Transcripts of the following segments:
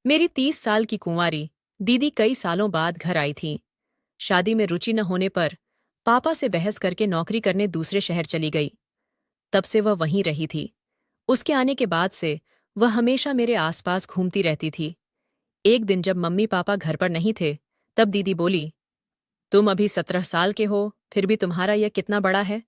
मेरी 30 साल की कुंवारी दीदी कई सालों बाद घर आई थी। शादी में रुचि न होने पर पापा से बहस करके नौकरी करने दूसरे शहर चली गई। तब से वह वहीं रही थी। उसके आने के बाद से वह हमेशा मेरे आसपास घूमती रहती थी। एक दिन जब मम्मी पापा घर पर नहीं थे, तब दीदी बोली, तुम अभी 17 साल के हो, फिर भी तुम्हारा यह कितना बड़ा है।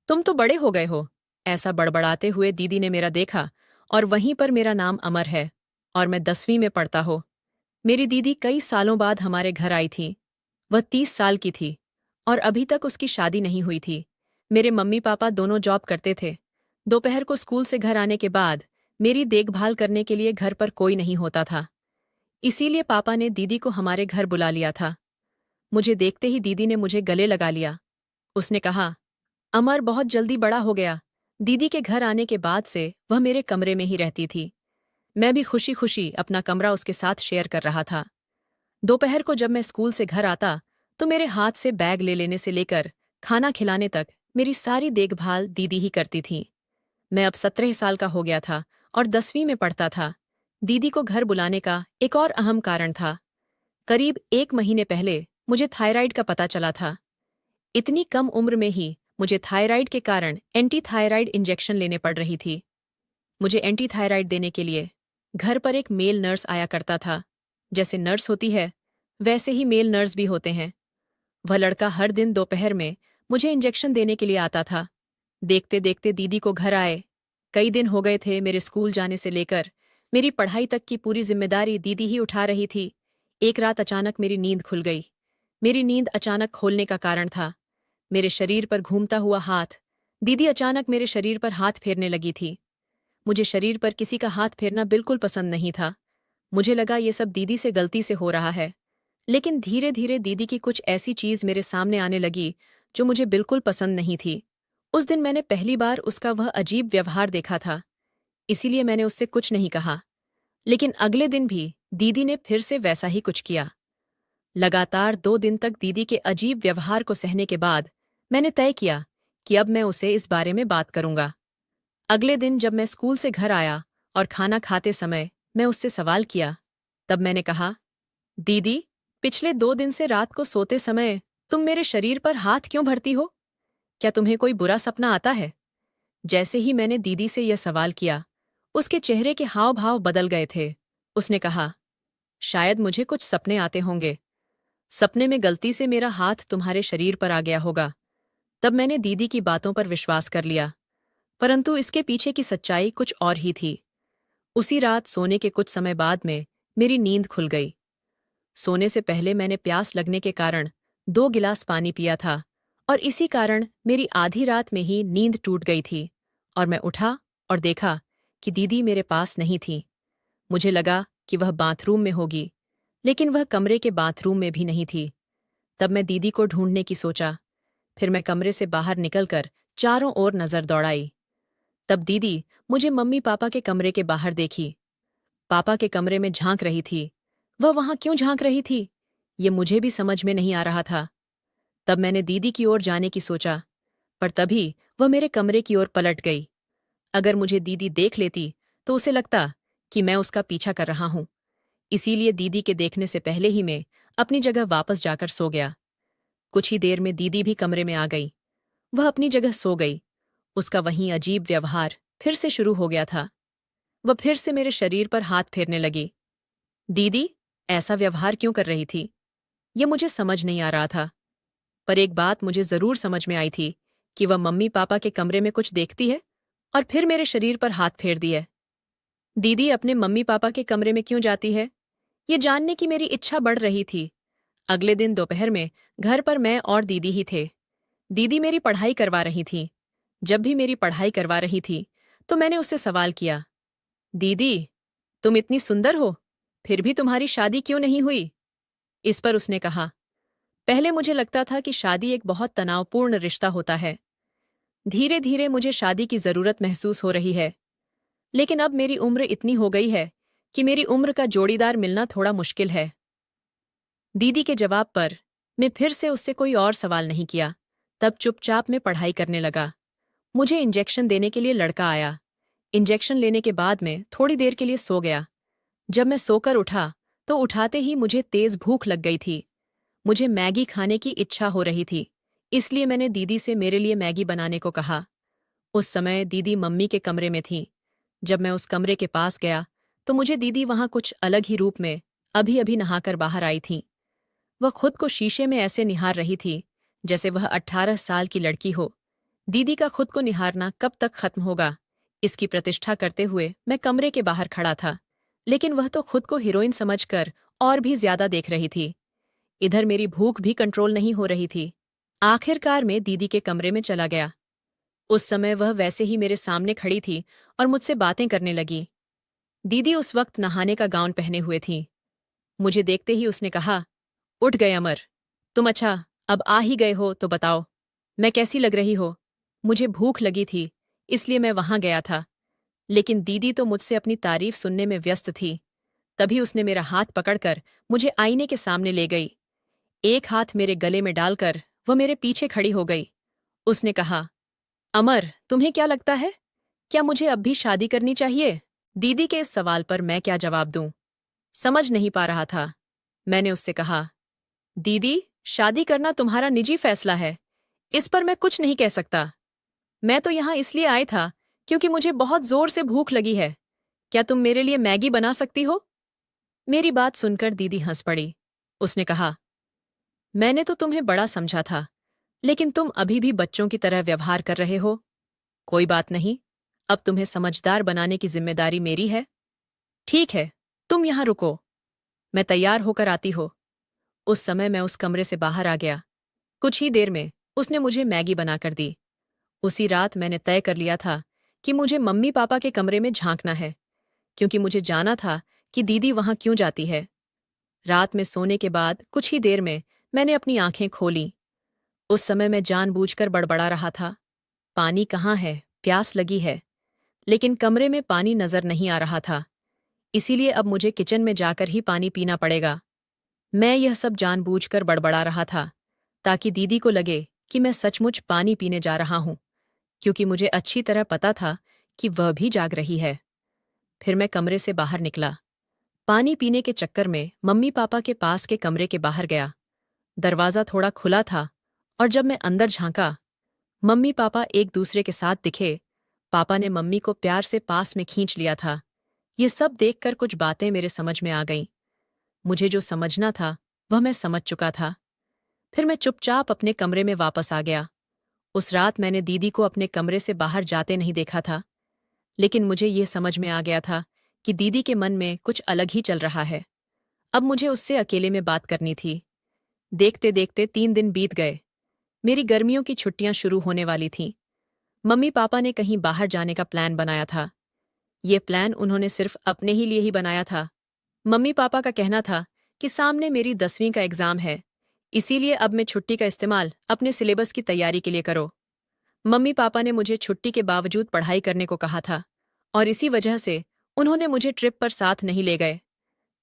तुम तो बड़े हो गए हो। ऐसा बड़बड़ाते हुए दीदी ने मेरा देखा, और वहीं पर मेरा नाम अमर है, और मैं 10वीं में पढ़ता हो। मेरी दीदी कई सालों बाद हमारे घर आई थी। वह 30 साल की थी, और अभी तक उसकी शादी नहीं हुई थी। मेरे मम्मी पापा दोनों जॉब करते थे। दोपहर को स्कूल से घर आने के बाद मेरी देखभाल करने के लिए घर पर कोई नहीं होता था। इसीलिए पापा ने दीदी को हमारे घर बुला लिया था। मुझे देखते ही दीदी ने मुझे गले लगा लिया। उसने कहा, अमर बहुत जल्दी बड़ा हो गया। दीदी के घर आने के बाद से वह मेरे कमरे में ही रहती थी। मैं भी खुशी खुशी अपना कमरा उसके साथ शेयर कर रहा था। दोपहर को जब मैं स्कूल से घर आता, तो मेरे हाथ से बैग ले लेने से लेकर खाना खिलाने तक मेरी सारी देखभाल दीदी ही करती थी। मैं अब 17 साल का हो गया था और 10वीं में पढ़ता था। दीदी को घर बुलाने का एक और अहम कारण था। करीब 1 महीने पहले मुझे थायराइड का पता चला था। इतनी कम उम्र में ही मुझे थायराइड के कारण एंटी थायराइड इंजेक्शन लेने पड़ रही थी। मुझे एंटी थायराइड देने के लिए घर पर एक मेल नर्स आया करता था। जैसे नर्स होती है, वैसे ही मेल नर्स भी होते हैं। वह लड़का हर दिन दोपहर में मुझे इंजेक्शन देने के लिए आता था। देखते देखते दीदी को घर आए कई दिन हो गए थे। मेरे स्कूल जाने से लेकर मेरी पढ़ाई तक की पूरी जिम्मेदारी दीदी ही उठा रही थी। एक रात अचानक मेरी नींद खुल गई। मेरी नींद अचानक खोलने का कारण था मेरे शरीर पर घूमता हुआ हाथ। दीदी अचानक मेरे शरीर पर हाथ फेरने लगी थी। मुझे शरीर पर किसी का हाथ फेरना बिल्कुल पसंद नहीं था। मुझे लगा ये सब दीदी से गलती से हो रहा है। लेकिन धीरे धीरे दीदी की कुछ ऐसी चीज मेरे सामने आने लगी जो मुझे बिल्कुल पसंद नहीं थी। उस दिन मैंने पहली बार उसका वह अजीब व्यवहार देखा था। इसीलिए मैंने उससे कुछ नहीं कहा। लेकिन अगले दिन भी दीदी ने फिर से वैसा ही कुछ किया। लगातार 2 दिन तक दीदी के अजीब व्यवहार को सहने के बाद मैंने तय किया कि अब मैं उसे इस बारे में बात करूंगा। अगले दिन जब मैं स्कूल से घर आया और खाना खाते समय मैं उससे सवाल किया, तब मैंने कहा, दीदी, पिछले 2 दिन से रात को सोते समय तुम मेरे शरीर पर हाथ क्यों भरती हो? क्या तुम्हें कोई बुरा सपना आता है? जैसे ही मैंने दीदी से यह सवाल किया, उसके चेहरे के हाव भाव बदल गए थे। उसने कहा, शायद मुझे कुछ सपने आते होंगे। सपने में गलती से मेरा हाथ तुम्हारे शरीर पर आ गया होगा। तब मैंने दीदी की बातों पर विश्वास कर लिया। परंतु इसके पीछे की सच्चाई कुछ और ही थी। उसी रात सोने के कुछ समय बाद में मेरी नींद खुल गई। सोने से पहले मैंने प्यास लगने के कारण 2 गिलास पानी पिया था, और इसी कारण मेरी आधी रात में ही नींद टूट गई थी। और मैं उठा और देखा कि दीदी मेरे पास नहीं थी। मुझे लगा कि वह बाथरूम में होगी, लेकिन वह कमरे के बाथरूम में भी नहीं थी। तब मैं दीदी को ढूंढने की सोचा। फिर मैं कमरे से बाहर निकलकर चारों ओर नजर दौड़ाई। तब दीदी मुझे मम्मी पापा के कमरे के बाहर देखी। पापा के कमरे में झांक रही थी। वह वहां क्यों झांक रही थी, ये मुझे भी समझ में नहीं आ रहा था। तब मैंने दीदी की ओर जाने की सोचा, पर तभी वह मेरे कमरे की ओर पलट गई। अगर मुझे दीदी देख लेती तो उसे लगता कि मैं उसका पीछा कर रहा हूं। इसीलिए दीदी के देखने से पहले ही मैं अपनी जगह वापस जाकर सो गया। कुछ ही देर में दीदी भी कमरे में आ गई। वह अपनी जगह सो गई। उसका वहीं अजीब व्यवहार फिर से शुरू हो गया था। वह फिर से मेरे शरीर पर हाथ फेरने लगी। दीदी ऐसा व्यवहार क्यों कर रही थी, ये मुझे समझ नहीं आ रहा था। पर एक बात मुझे जरूर समझ में आई थी कि वह मम्मी पापा के कमरे में कुछ देखती है और फिर मेरे शरीर पर हाथ फेर दिए। दीदी अपने मम्मी पापा के कमरे में क्यों जाती है, ये जानने की मेरी इच्छा बढ़ रही थी। अगले दिन दोपहर में घर पर मैं और दीदी ही थे। दीदी मेरी पढ़ाई करवा रही थी। जब भी मेरी पढ़ाई करवा रही थी, तो मैंने उससे सवाल किया, दीदी, तुम इतनी सुंदर हो, फिर भी तुम्हारी शादी क्यों नहीं हुई? इस पर उसने कहा, पहले मुझे लगता था कि शादी एक बहुत तनावपूर्ण रिश्ता होता है। धीरे धीरे मुझे शादी की जरूरत महसूस हो रही है। लेकिन अब मेरी उम्र इतनी हो गई है कि मेरी उम्र का जोड़ीदार मिलना थोड़ा मुश्किल है। दीदी के जवाब पर मैं फिर से उससे कोई और सवाल नहीं किया। तब चुपचाप मैं पढ़ाई करने लगा। मुझे इंजेक्शन देने के लिए लड़का आया। इंजेक्शन लेने के बाद मैं थोड़ी देर के लिए सो गया। जब मैं सोकर उठा तो उठाते ही मुझे तेज भूख लग गई थी। मुझे मैगी खाने की इच्छा हो रही थी, इसलिए मैंने दीदी से मेरे लिए मैगी बनाने को कहा। उस समय दीदी मम्मी के कमरे में थी। जब मैं उस कमरे के पास गया तो मुझे दीदी वहां कुछ अलग ही रूप में अभी अभी नहाकर बाहर आई थी। वह खुद को शीशे में ऐसे निहार रही थी जैसे वह 18 साल की लड़की हो। दीदी का खुद को निहारना कब तक खत्म होगा, इसकी प्रतिष्ठा करते हुए मैं कमरे के बाहर खड़ा था, लेकिन वह तो खुद को हीरोइन समझकर और भी ज्यादा देख रही थी। इधर मेरी भूख भी कंट्रोल नहीं हो रही थी। आखिरकार मैं दीदी के कमरे में चला गया। उस समय वह वैसे ही मेरे सामने खड़ी थी और मुझसे बातें करने लगी। दीदी उस वक्त नहाने का गाउन पहने हुए थी। मुझे देखते ही उसने कहा, उठ गए अमर, तुम अच्छा अब आ ही गए हो तो बताओ, मैं कैसी लग रही हो। मुझे भूख लगी थी, इसलिए मैं वहां गया था, लेकिन दीदी तो मुझसे अपनी तारीफ सुनने में व्यस्त थी। तभी उसने मेरा हाथ पकड़कर मुझे आईने के सामने ले गई। एक हाथ मेरे गले में डालकर वह मेरे पीछे खड़ी हो गई। उसने कहा, अमर, तुम्हें क्या लगता है, क्या मुझे अब भी शादी करनी चाहिए? दीदी के इस सवाल पर मैं क्या जवाब दूं, समझ नहीं पा रहा था। मैंने उससे कहा, दीदी, शादी करना तुम्हारा निजी फैसला है, इस पर मैं कुछ नहीं कह सकता। मैं तो यहाँ इसलिए आई था क्योंकि मुझे बहुत जोर से भूख लगी है। क्या तुम मेरे लिए मैगी बना सकती हो? मेरी बात सुनकर दीदी हंस पड़ी। उसने कहा, मैंने तो तुम्हें बड़ा समझा था, लेकिन तुम अभी भी बच्चों की तरह व्यवहार कर रहे हो। कोई बात नहीं, अब तुम्हें समझदार बनाने की जिम्मेदारी मेरी है। ठीक है, तुम यहाँ रुको, मैं तैयार होकर आती हो। उस समय मैं उस कमरे से बाहर आ गया। कुछ ही देर में उसने मुझे मैगी बनाकर दी। उसी रात मैंने तय कर लिया था कि मुझे मम्मी पापा के कमरे में झांकना है, क्योंकि मुझे जाना था कि दीदी वहां क्यों जाती है। रात में सोने के बाद कुछ ही देर में मैंने अपनी आंखें खोलीं। उस समय मैं जानबूझकर बड़बड़ा रहा था, पानी कहाँ है, प्यास लगी है। लेकिन कमरे में पानी नजर नहीं आ रहा था, इसीलिए अब मुझे किचन में जाकर ही पानी पीना पड़ेगा। मैं यह सब जानबूझकर बड़बड़ा रहा था ताकि दीदी को लगे कि मैं सचमुच पानी पीने जा रहा हूं, क्योंकि मुझे अच्छी तरह पता था कि वह भी जाग रही है। फिर मैं कमरे से बाहर निकला। पानी पीने के चक्कर में मम्मी पापा के पास के कमरे के बाहर गया। दरवाज़ा थोड़ा खुला था और जब मैं अंदर झांका, मम्मी पापा एक दूसरे के साथ दिखे। पापा ने मम्मी को प्यार से पास में खींच लिया था। ये सब देखकर कुछ बातें मेरे समझ में आ गईं। मुझे जो समझना था वह मैं समझ चुका था। फिर मैं चुपचाप अपने कमरे में वापस आ गया। उस रात मैंने दीदी को अपने कमरे से बाहर जाते नहीं देखा था, लेकिन मुझे ये समझ में आ गया था कि दीदी के मन में कुछ अलग ही चल रहा है। अब मुझे उससे अकेले में बात करनी थी। देखते देखते 3 दिन बीत गए। मेरी गर्मियों की छुट्टियां शुरू होने वाली थीं। मम्मी पापा ने कहीं बाहर जाने का प्लान बनाया था। ये प्लान उन्होंने सिर्फ अपने ही लिए ही बनाया था। मम्मी पापा का कहना था कि सामने मेरी 10वीं का एग्जाम है, इसीलिए अब मैं छुट्टी का इस्तेमाल अपने सिलेबस की तैयारी के लिए करो। मम्मी पापा ने मुझे छुट्टी के बावजूद पढ़ाई करने को कहा था, और इसी वजह से उन्होंने मुझे ट्रिप पर साथ नहीं ले गए।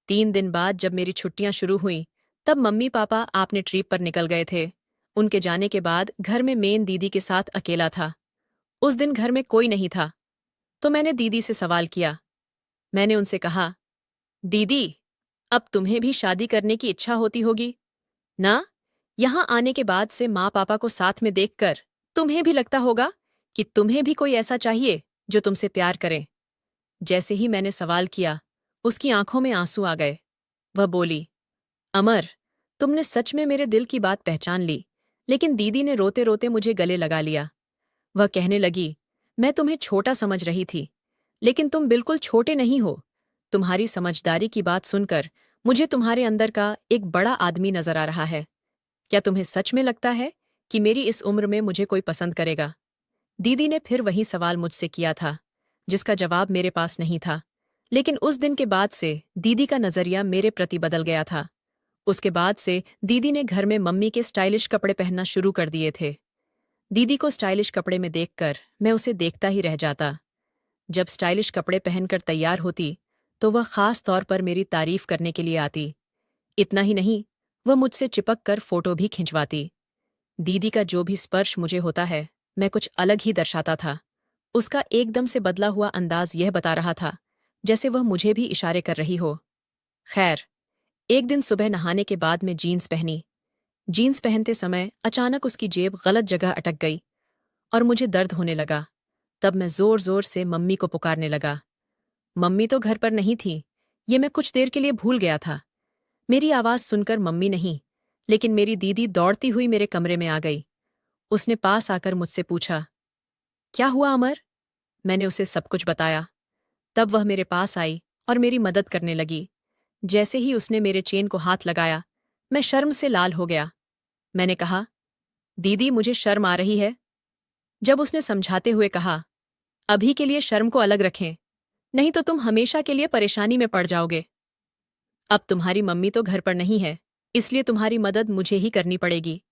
3 दिन बाद जब मेरी छुट्टियां शुरू हुईं, तब मम्मी पापा अपने ट्रिप पर निकल गए थे। उनके जाने के बाद घर में मेन दीदी के साथ अकेला था। उस दिन घर में कोई नहीं था, तो मैंने दीदी से सवाल किया। मैंने उनसे कहा, दीदी, अब तुम्हें भी शादी करने की इच्छा होती होगी ना? यहाँ आने के बाद से माँ पापा को साथ में देखकर तुम्हें भी लगता होगा कि तुम्हें भी कोई ऐसा चाहिए जो तुमसे प्यार करे। जैसे ही मैंने सवाल किया, उसकी आंखों में आंसू आ गए। वह बोली, अमर, तुमने सच में मेरे दिल की बात पहचान ली। लेकिन दीदी ने रोते रोते मुझे गले लगा लिया। वह कहने लगी, मैं तुम्हें छोटा समझ रही थी, लेकिन तुम बिल्कुल छोटे नहीं हो। तुम्हारी समझदारी की बात सुनकर मुझे तुम्हारे अंदर का एक बड़ा आदमी नजर आ रहा है। क्या तुम्हें सच में लगता है कि मेरी इस उम्र में मुझे कोई पसंद करेगा? दीदी ने फिर वही सवाल मुझसे किया था, जिसका जवाब मेरे पास नहीं था। लेकिन उस दिन के बाद से दीदी का नजरिया मेरे प्रति बदल गया था। उसके बाद से दीदी ने घर में मम्मी के स्टाइलिश कपड़े पहनना शुरू कर दिए थे। दीदी को स्टाइलिश कपड़े में देखकर मैं उसे देखता ही रह जाता। जब स्टाइलिश कपड़े पहनकर तैयार होती, तो वह खास तौर पर मेरी तारीफ करने के लिए आती। इतना ही नहीं, वह मुझसे चिपक कर फोटो भी खिंचवाती। दीदी का जो भी स्पर्श मुझे होता है, मैं कुछ अलग ही दर्शाता था। उसका एकदम से बदला हुआ अंदाज यह बता रहा था जैसे वह मुझे भी इशारे कर रही हो। खैर, एक दिन सुबह नहाने के बाद मैं जीन्स पहनी। जीन्स पहनते समय अचानक उसकी जेब गलत जगह अटक गई और मुझे दर्द होने लगा। तब मैं जोर-जोर से मम्मी को पुकारने लगा। मम्मी तो घर पर नहीं थी, ये मैं कुछ देर के लिए भूल गया था। मेरी आवाज़ सुनकर मम्मी नहीं, लेकिन मेरी दीदी दौड़ती हुई मेरे कमरे में आ गई। उसने पास आकर मुझसे पूछा, क्या हुआ अमर? मैंने उसे सब कुछ बताया। तब वह मेरे पास आई और मेरी मदद करने लगी। जैसे ही उसने मेरे चेन को हाथ लगाया, मैं शर्म से लाल हो गया। मैंने कहा, दीदी मुझे शर्म आ रही है। जब उसने समझाते हुए कहा, अभी के लिए शर्म को अलग रखें, नहीं तो तुम हमेशा के लिए परेशानी में पड़ जाओगे। अब तुम्हारी मम्मी तो घर पर नहीं है, इसलिए तुम्हारी मदद मुझे ही करनी पड़ेगी।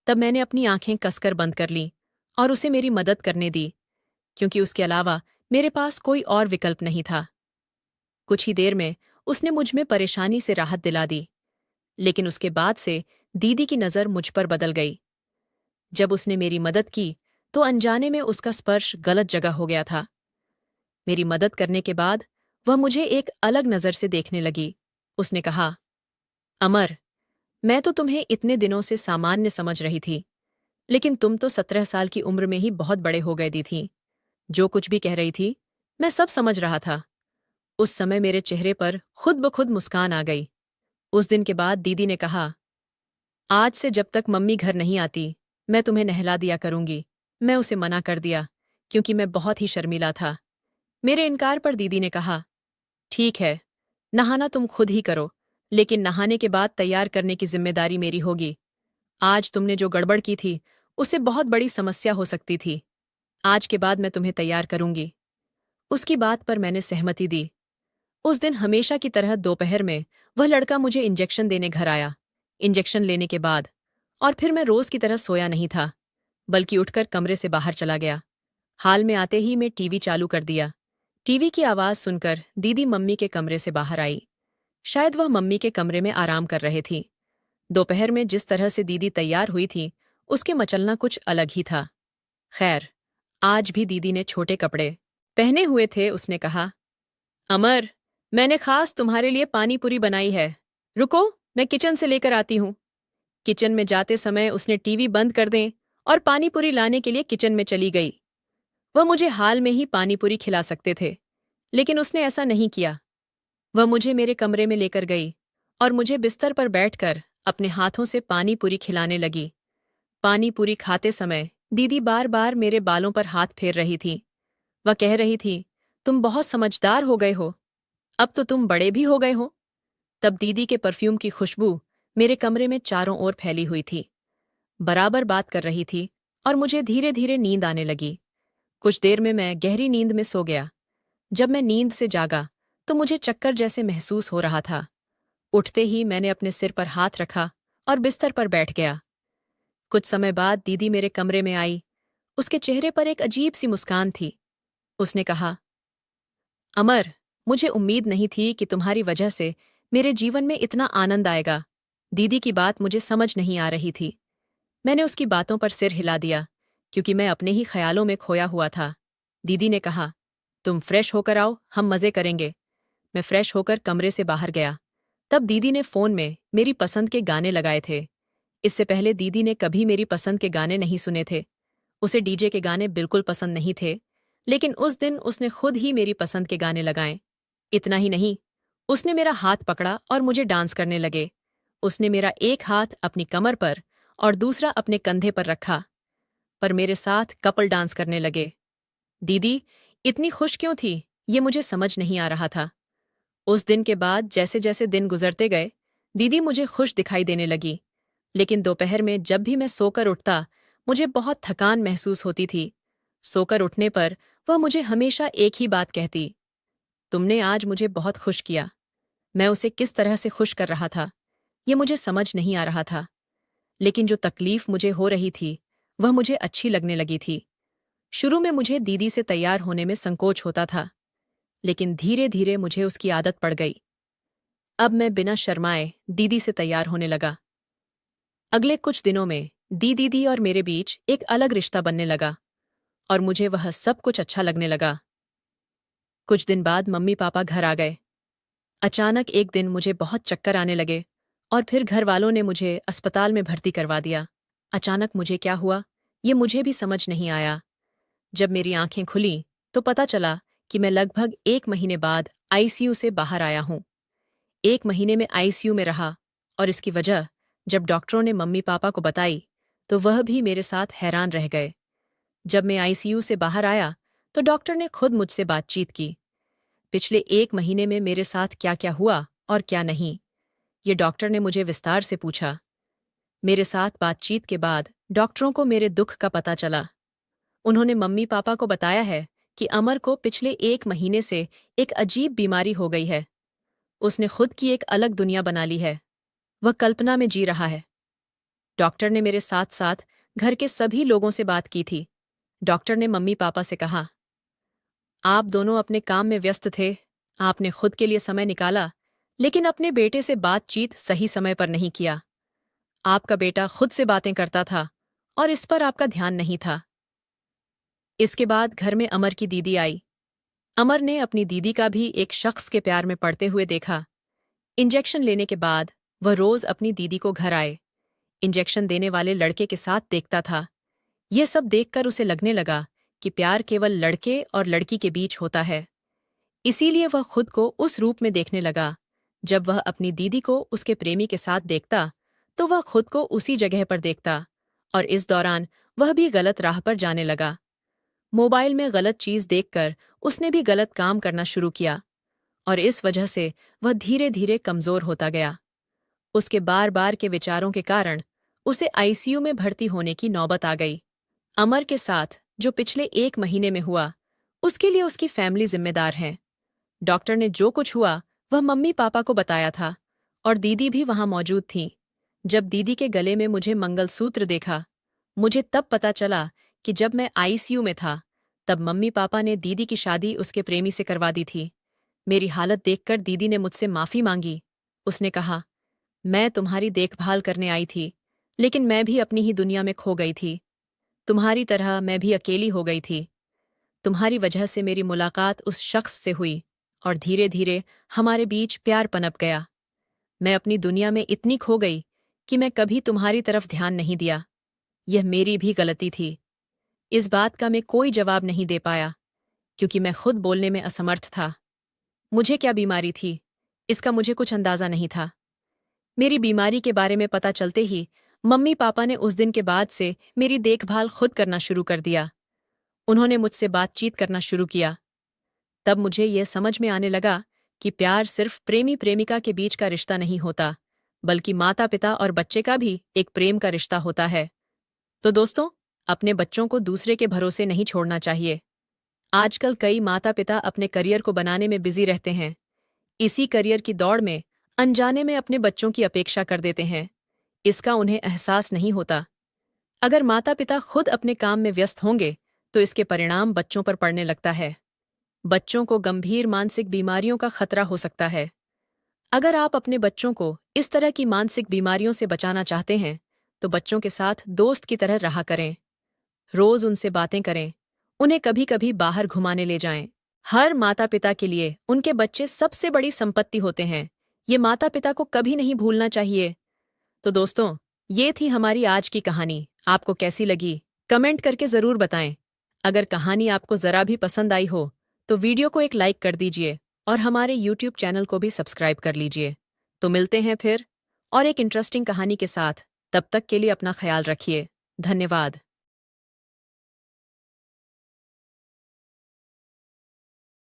तब मैंने अपनी आंखें कसकर बंद कर लीं और उसे मेरी मदद करने दी, क्योंकि उसके अलावा मेरे पास कोई और विकल्प नहीं था। कुछ ही देर में उसने मुझ में परेशानी से राहत दिला दी, लेकिन उसके बाद से दीदी की नज़र मुझ पर बदल गई। जब उसने मेरी मदद की, तो अनजाने में उसका स्पर्श गलत जगह हो गया था। मेरी मदद करने के बाद वह मुझे एक अलग नज़र से देखने लगी। उसने कहा, अमर, मैं तो तुम्हें इतने दिनों से सामान्य समझ रही थी, लेकिन तुम तो 17 साल की उम्र में ही बहुत बड़े हो गए दी थी। जो कुछ भी कह रही थी, मैं सब समझ रहा था। उस समय मेरे चेहरे पर खुद ब खुद मुस्कान आ गई। उस दिन के बाद दीदी ने कहा, आज से जब तक मम्मी घर नहीं आती, मैं तुम्हें नहला दिया करूंगी। मैं उसे मना कर दिया, क्योंकि मैं बहुत ही शर्मीला था। मेरे इनकार पर दीदी ने कहा, ठीक है, नहाना तुम खुद ही करो, लेकिन नहाने के बाद तैयार करने की जिम्मेदारी मेरी होगी। आज तुमने जो गड़बड़ की थी, उससे बहुत बड़ी समस्या हो सकती थी। आज के बाद मैं तुम्हें तैयार करूंगी। उसकी बात पर मैंने सहमति दी। उस दिन हमेशा की तरह दोपहर में वह लड़का मुझे इंजेक्शन देने घर आया। इंजेक्शन लेने के बाद और फिर मैं रोज की तरह सोया नहीं था, बल्कि उठकर कमरे से बाहर चला गया। हाल में आते ही मैं टीवी चालू कर दिया। टीवी की आवाज सुनकर दीदी मम्मी के कमरे से बाहर आई। शायद वह मम्मी के कमरे में आराम कर रहे थी। दोपहर में जिस तरह से दीदी तैयार हुई थी, उसके मचलना कुछ अलग ही था। खैर, आज भी दीदी ने छोटे कपड़े पहने हुए थे। उसने कहा, अमर, मैंने खास तुम्हारे लिए पानी पूरी बनाई है। रुको, मैं किचन से लेकर आती हूँ। किचन में जाते समय उसने टीवी बंद कर दें और पानी पूरी लाने के लिए किचन में चली गई। वह मुझे हाल में ही पानी पूरी खिला सकते थे, लेकिन उसने ऐसा नहीं किया। वह मुझे मेरे कमरे में लेकर गई और मुझे बिस्तर पर बैठकर अपने हाथों से पानी पूरी खिलाने लगी। पानी पूरी खाते समय दीदी बार बार मेरे बालों पर हाथ फेर रही थी। वह कह रही थी, तुम बहुत समझदार हो गए हो, अब तो तुम बड़े भी हो गए हो। तब दीदी के परफ्यूम की खुशबू मेरे कमरे में चारों ओर फैली हुई थी। बराबर बात कर रही थी और मुझे धीरे धीरे नींद आने लगी। कुछ देर में मैं गहरी नींद में सो गया। जब मैं नींद से जागा, तो मुझे चक्कर जैसे महसूस हो रहा था। उठते ही मैंने अपने सिर पर हाथ रखा और बिस्तर पर बैठ गया। कुछ समय बाद दीदी मेरे कमरे में आई। उसके चेहरे पर एक अजीब सी मुस्कान थी। उसने कहा, अमर, मुझे उम्मीद नहीं थी कि तुम्हारी वजह से मेरे जीवन में इतना आनंद आएगा। दीदी की बात मुझे समझ नहीं आ रही थी। मैंने उसकी बातों पर सिर हिला दिया, क्योंकि मैं अपने ही ख्यालों में खोया हुआ था। दीदी ने कहा, तुम फ्रेश होकर आओ, हम मजे करेंगे। मैं फ्रेश होकर कमरे से बाहर गया। तब दीदी ने फ़ोन में मेरी पसंद के गाने लगाए थे। इससे पहले दीदी ने कभी मेरी पसंद के गाने नहीं सुने थे। उसे डीजे के गाने बिल्कुल पसंद नहीं थे, लेकिन उस दिन उसने खुद ही मेरी पसंद के गाने लगाए। इतना ही नहीं, उसने मेरा हाथ पकड़ा और मुझे डांस करने लगे। उसने मेरा एक हाथ अपनी कमर पर और दूसरा अपने कंधे पर रखा, पर मेरे साथ कपल डांस करने लगे। दीदी इतनी खुश क्यों थी, ये मुझे समझ नहीं आ रहा था। उस दिन के बाद जैसे जैसे दिन गुजरते गए, दीदी मुझे खुश दिखाई देने लगी। लेकिन दोपहर में जब भी मैं सोकर उठता, मुझे बहुत थकान महसूस होती थी। सोकर उठने पर वह मुझे हमेशा एक ही बात कहती, तुमने आज मुझे बहुत खुश किया। मैं उसे किस तरह से खुश कर रहा था, ये मुझे समझ नहीं आ रहा था। लेकिन जो तकलीफ मुझे हो रही थी, वह मुझे अच्छी लगने लगी थी। शुरू में मुझे दीदी से तैयार होने में संकोच होता था, लेकिन धीरे धीरे मुझे उसकी आदत पड़ गई। अब मैं बिना शर्माए दीदी से तैयार होने लगा। अगले कुछ दिनों में दीदी और मेरे बीच एक अलग रिश्ता बनने लगा और मुझे वह सब कुछ अच्छा लगने लगा। कुछ दिन बाद मम्मी पापा घर आ गए। अचानक एक दिन मुझे बहुत चक्कर आने लगे और फिर घर वालों ने मुझे अस्पताल में भर्ती करवा दिया। अचानक मुझे क्या हुआ, ये मुझे भी समझ नहीं आया। जब मेरी आंखें खुलीं तो पता चला कि मैं लगभग 1 महीने बाद आईसीयू से बाहर आया हूँ। 1 महीने में आईसीयू में रहा और इसकी वजह जब डॉक्टरों ने मम्मी पापा को बताई तो वह भी मेरे साथ हैरान रह गए। जब मैं आईसीयू से बाहर आया तो डॉक्टर ने खुद मुझसे बातचीत की। पिछले 1 महीने में मेरे साथ क्या क्या हुआ और क्या नहीं, ये डॉक्टर ने मुझे विस्तार से पूछा। मेरे साथ बातचीत के बाद डॉक्टरों को मेरे दुख का पता चला। उन्होंने मम्मी पापा को बताया है कि अमर को पिछले 1 महीने से एक अजीब बीमारी हो गई है। उसने खुद की एक अलग दुनिया बना ली है। वह कल्पना में जी रहा है। डॉक्टर ने मेरे साथ साथ घर के सभी लोगों से बात की थी। डॉक्टर ने मम्मी पापा से कहा, आप दोनों अपने काम में व्यस्त थे, आपने खुद के लिए समय निकाला, लेकिन अपने बेटे से बातचीत सही समय पर नहीं किया। आपका बेटा खुद से बातें करता था और इस पर आपका ध्यान नहीं था। इसके बाद घर में अमर की दीदी आई। अमर ने अपनी दीदी का भी एक शख्स के प्यार में पड़ते हुए देखा। इंजेक्शन लेने के बाद वह रोज अपनी दीदी को घर आए, इंजेक्शन देने वाले लड़के के साथ देखता था। यह सब देखकर उसे लगने लगा कि प्यार केवल लड़के और लड़की के बीच होता है। इसीलिए वह खुद को उस रूप में देखने लगा। जब वह अपनी दीदी को उसके प्रेमी के साथ देखता तो वह खुद को उसी जगह पर देखता और इस दौरान वह भी गलत राह पर जाने लगा। मोबाइल में गलत चीज देखकर उसने भी गलत काम करना शुरू किया और इस वजह से वह धीरे धीरे कमजोर होता गया। उसके बार बार के विचारों के कारण उसे आईसीयू में भर्ती होने की नौबत आ गई। अमर के साथ जो पिछले 1 महीने में हुआ, उसके लिए उसकी फैमिली जिम्मेदार है। डॉक्टर ने जो कुछ हुआ वह मम्मी पापा को बताया था और दीदी भी वहां मौजूद थी। जब दीदी के गले में मुझे मंगलसूत्र देखा, मुझे तब पता चला कि जब मैं आईसीयू में था तब मम्मी पापा ने दीदी की शादी उसके प्रेमी से करवा दी थी। मेरी हालत देखकर दीदी ने मुझसे माफी मांगी। उसने कहा, मैं तुम्हारी देखभाल करने आई थी, लेकिन मैं भी अपनी ही दुनिया में खो गई थी। तुम्हारी तरह मैं भी अकेली हो गई थी। तुम्हारी वजह से मेरी मुलाकात उस शख्स से हुई और धीरे धीरे हमारे बीच प्यार पनप गया। मैं अपनी दुनिया में इतनी खो गई कि मैं कभी तुम्हारी तरफ ध्यान नहीं दिया। यह मेरी भी गलती थी। इस बात का मैं कोई जवाब नहीं दे पाया क्योंकि मैं खुद बोलने में असमर्थ था। मुझे क्या बीमारी थी, इसका मुझे कुछ अंदाजा नहीं था। मेरी बीमारी के बारे में पता चलते ही मम्मी पापा ने उस दिन के बाद से मेरी देखभाल खुद करना शुरू कर दिया। उन्होंने मुझसे बातचीत करना शुरू किया। तब मुझे यह समझ में आने लगा कि प्यार सिर्फ प्रेमी प्रेमिका के बीच का रिश्ता नहीं होता, बल्कि माता पिता और बच्चे का भी एक प्रेम का रिश्ता होता है। तो दोस्तों, अपने बच्चों को दूसरे के भरोसे नहीं छोड़ना चाहिए। आजकल कई माता पिता अपने करियर को बनाने में बिजी रहते हैं। इसी करियर की दौड़ में अनजाने में अपने बच्चों की अपेक्षा कर देते हैं। इसका उन्हें एहसास नहीं होता। अगर माता पिता खुद अपने काम में व्यस्त होंगे तो इसके परिणाम बच्चों पर पड़ने लगता है। बच्चों को गंभीर मानसिक बीमारियों का खतरा हो सकता है। अगर आप अपने बच्चों को इस तरह की मानसिक बीमारियों से बचाना चाहते हैं तो बच्चों के साथ दोस्त की तरह रहा करें। रोज उनसे बातें करें, उन्हें कभी कभी बाहर घुमाने ले जाएं। हर माता पिता के लिए उनके बच्चे सबसे बड़ी संपत्ति होते हैं। ये माता पिता को कभी नहीं भूलना चाहिए। तो दोस्तों, ये थी हमारी आज की कहानी। आपको कैसी लगी कमेंट करके जरूर बताएं। अगर कहानी आपको जरा भी पसंद आई हो तो वीडियो को एक लाइक कर दीजिए और हमारे यूट्यूब चैनल को भी सब्सक्राइब कर लीजिए। तो मिलते हैं फिर और एक इंटरेस्टिंग कहानी के साथ। तब तक के लिए अपना ख्याल रखिए। धन्यवाद।